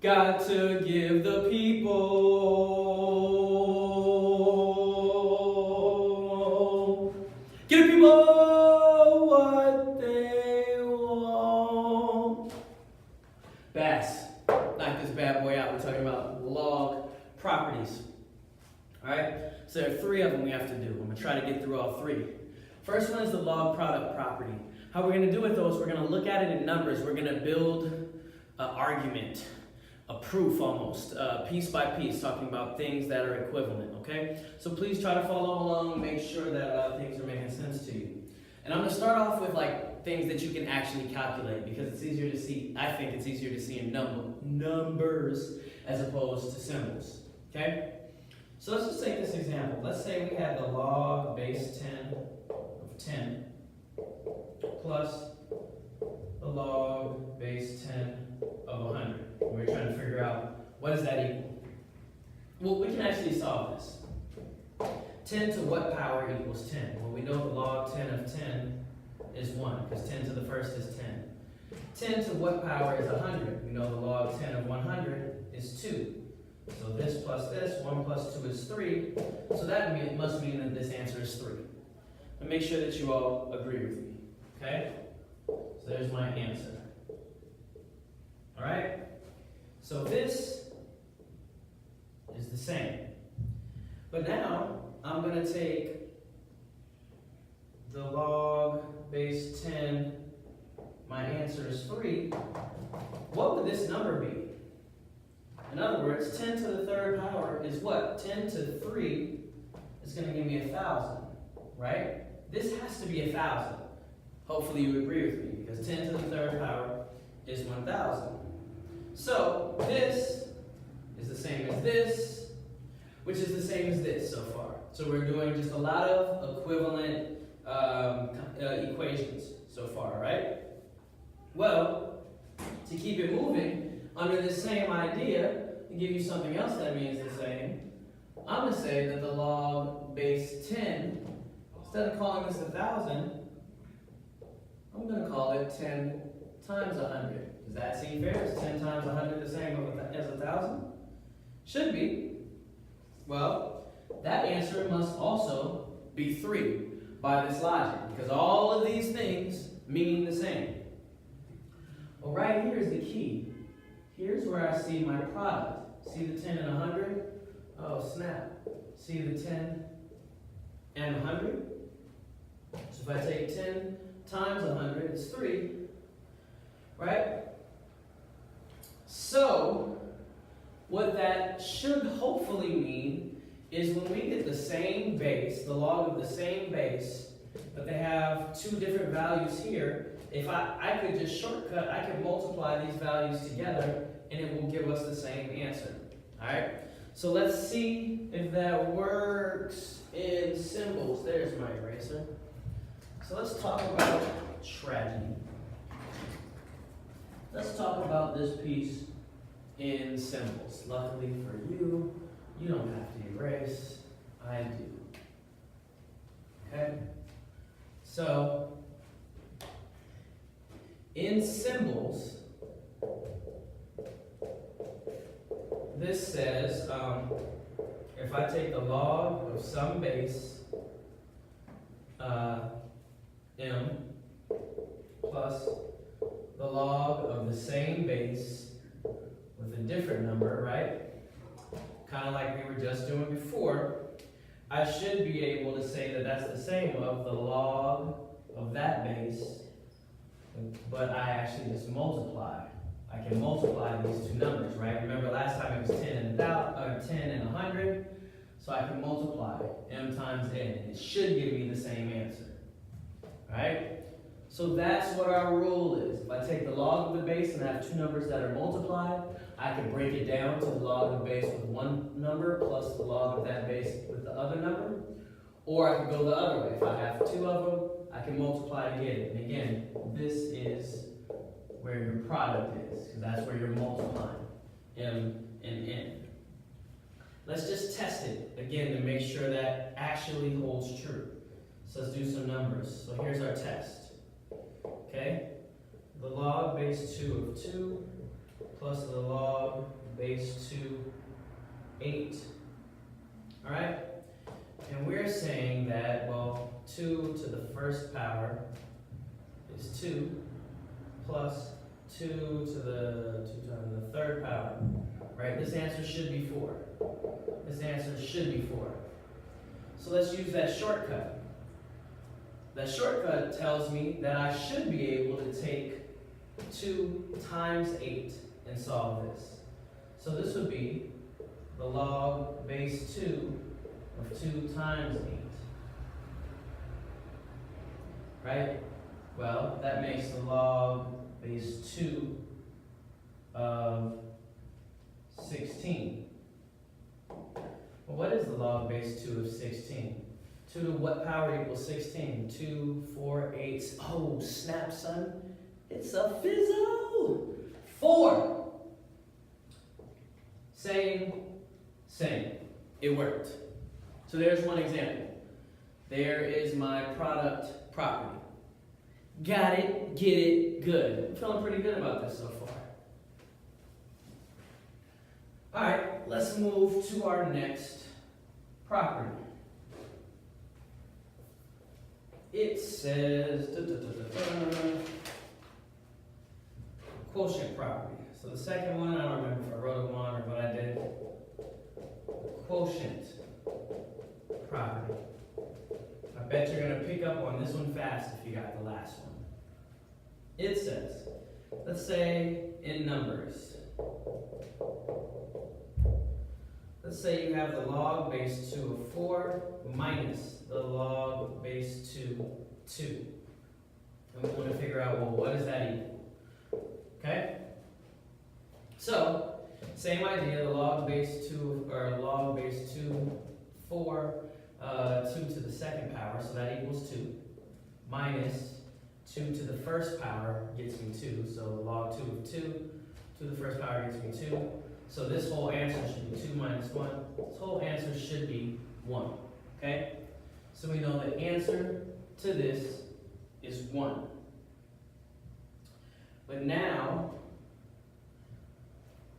Got to give the people, give the people what they want. Bass, knock this bad boy out. We're talking about log properties. All right, so there are three of them we have to do. I'm gonna try to get through all three. First one is the log product property. How we're gonna do with those, we're gonna look at it in numbers. We're gonna build an argument, a proof almost, piece by piece, talking about things that are equivalent, okay? So please try to follow along, make sure that things are making sense to you. And I'm gonna start off with like things that you can actually calculate because it's easier to see, I think it's easier to see in numbers as opposed to symbols, okay? So let's just take this example. Let's say we had the log base 10 of 10 plus the log base 10 of 100. And we're trying to figure out what does that equal. Well, we can actually solve this. 10 to what power equals 10? Well, we know the log 10 of 10 is 1 because 10 to the first is 10. 10 to what power is 100? We know the log 10 of 100 is 2. So this plus this, 1 plus 2 is 3. So that must mean that this answer is 3. And make sure that you all agree with me. Okay? So there's my answer. All right? So this is the same. But now I'm going to take the log base 10. My answer is 3. What would this number be? In other words, 10 to the third power is what? 10 to 3 is going to give me 1,000, right? This has to be 1,000. Hopefully you agree with me, because 10 to the third power is 1,000. So this is the same as this, which is the same as this so far. So we're doing just a lot of equivalent equations so far, right? Well, to keep it moving, under this same idea, to give you something else that means the same, I'm going to say that the log base 10, instead of calling this 1,000, I'm going to call it 10 times 100. Does that seem fair? Is 10 times 100 the same as 1,000? Should be. Well, that answer must also be 3 by this logic, because all of these things mean the same. Well, right here is the key. Here's where I see my product. See the 10 and 100? Oh, snap. See the 10 and 100? So if I take 10 times 100, it's 3, right? So, what that should hopefully mean is when we get the same base, the log of the same base, but they have two different values here, if I could just shortcut, I could multiply these values together and it will give us the same answer. Alright? So let's see if that works in symbols. There's my eraser. So let's talk about tragedy. Let's talk about this piece in symbols. Luckily for you, you don't have to erase. I do. Okay? So, in symbols, this says, if I take the log of some base, m, plus the log of the same base with a different number, right? Kind of like we were just doing before, I should be able to say that that's the same of the log of that base, but I actually just multiply. I can multiply these two numbers, right? Remember last time it was 10 and 100, so I can multiply m times n, and it should give me the same answer, right? So that's what our rule is. If I take the log of the base and I have two numbers that are multiplied, I can break it down to the log of the base with one number plus the log of that base with the other number. Or I can go the other way. If I have two of them, I can multiply again. And again, this is where your product is, because that's where you're multiplying, m and n. Let's just test it again to make sure that actually holds true. So let's do some numbers. So here's our test. Okay? The log base 2 of 2 plus the log base 2, 8. All right? And we're saying that, well, 2 to the first power is 2 plus 2 to the 2 times the third power, right? This answer should be 4. This answer should be 4. So let's use that shortcut. That shortcut tells me that I should be able to take 2 times 8 and solve this. So this would be the log base 2 of 2 times 8. Right? Well, that makes the log base 2 of 16. Well, what is the log base 2 of 16? 2 to what power equals 16? 2, 4, 8. Oh, snap, son. It's a fizzo. 4. Same. It worked. So there's one example. There is my product property. Got it, get it, good. I'm feeling pretty good about this so far. All right, let's move to our next property. It says quotient property. So the second one, I don't remember if I wrote it on or what I did. Quotient property. I bet you're going to pick up on this one fast if you got the last one. It says, let's say in numbers, let's say you have the log base 2 of 4 minus the log base 2, 2. And we want to figure out, well, what does that equal? Okay? So, same idea, the log base 2, or log base 2, 4, 2 to the second power, so that equals 2, minus 2 to the first power gets me 2, so log 2 of 2 to the first power gets me 2. So this whole answer should be 2 minus 1. This whole answer should be 1, okay? So we know the answer to this is 1. But now,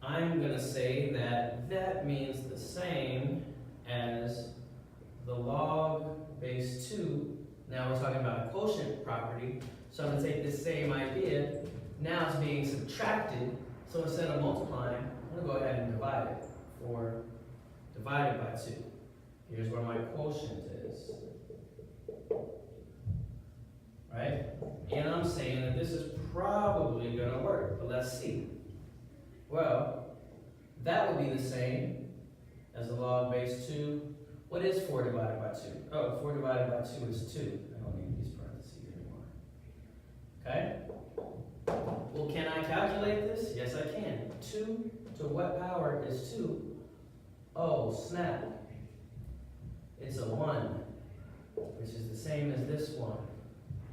I'm going to say that that means the same as the log base 2. Now we're talking about a quotient property. So I'm going to take this same idea. Now it's being subtracted. So instead of multiplying, I'm going to go ahead and divide it. 4 divided by 2. Here's where my quotient is. Right? And I'm saying that this is probably going to work. But let's see. Well, that would be the same as the log base 2. What is 4 divided by 2? Oh, 4 divided by 2 is 2. I don't need these parentheses anymore. Okay? Well, can I calculate this? Yes, I can. 2 to what power is 2? Oh, snap. It's a 1, which is the same as this one,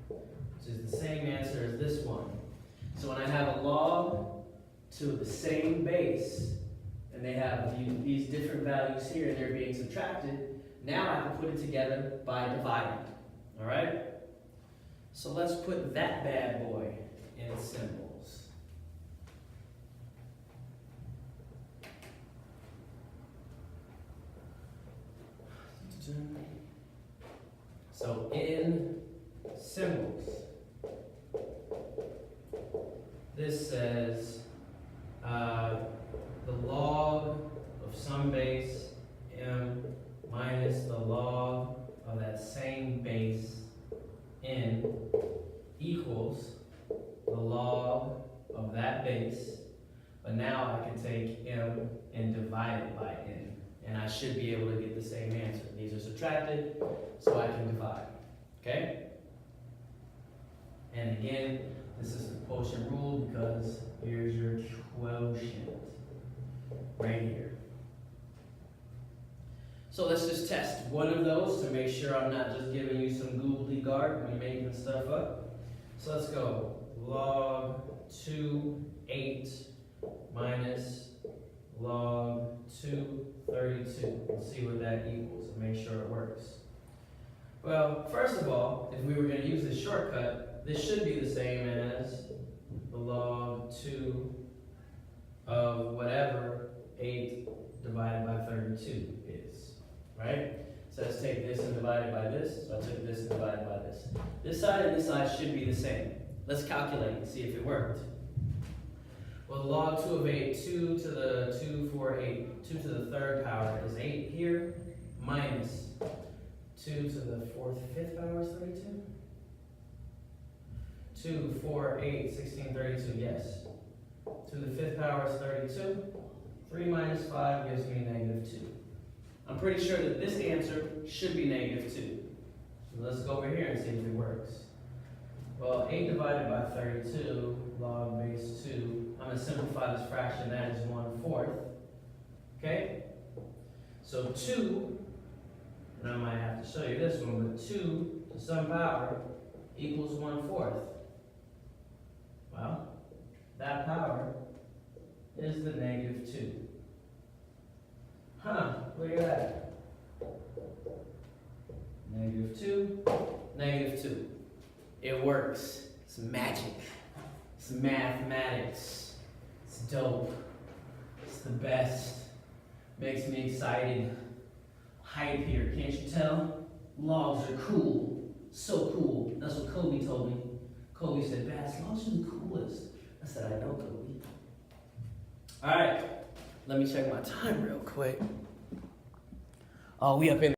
which is the same answer as this one. So when I have a log to the same base, and they have these different values here, and they're being subtracted, now I can put it together by dividing. All right? So let's put that bad boy in symbols. So in symbols, this says the log of some base m minus the log of that same base n equals the log of that base. But now I can take m and divide it by n. And I should be able to get the same answer. These are subtracted, so I can divide. Okay? And again, this is the quotient rule because here's your quotient right here. So let's just test one of those to make sure I'm not just giving you some gobbledygook when making stuff up. So let's go. Log 2, 8 minus log 2, 32. We'll see what that equals and make sure it works. Well, first of all, if we were going to use this shortcut, this should be the same as the log 2 just take this and divide it by this. So I took this and divided by this. This side and this side should be the same. Let's calculate and see if it worked. Well, log 2 of 8, 2 to the 2, 4, 8. 2 to the third power is 8 here, minus 2 to the fourth, fifth power is 32. 2, 4, 8, 16, 32, yes. 2 to the fifth power is 32. 3 minus 5 gives me negative 2. I'm pretty sure that this answer should be negative 2. So let's go over here and see if it works. Well, 8 divided by 32, log base 2. I'm going to simplify this fraction, that is 1/4. Okay? So 2, and I might have to show you this one, but 2 to some power equals 1/4. Well, that power is the negative 2. Huh, look at that. Negative 2, negative 2. It works. It's magic. It's mathematics. It's dope. It's the best. Makes me excited. Hype here, can't you tell? Logs are cool. So cool. That's what Kobe told me. Kobe said, Bass, logs are the coolest. I said, I know, Kobe. Alright, let me check my time real quick. Oh, we up in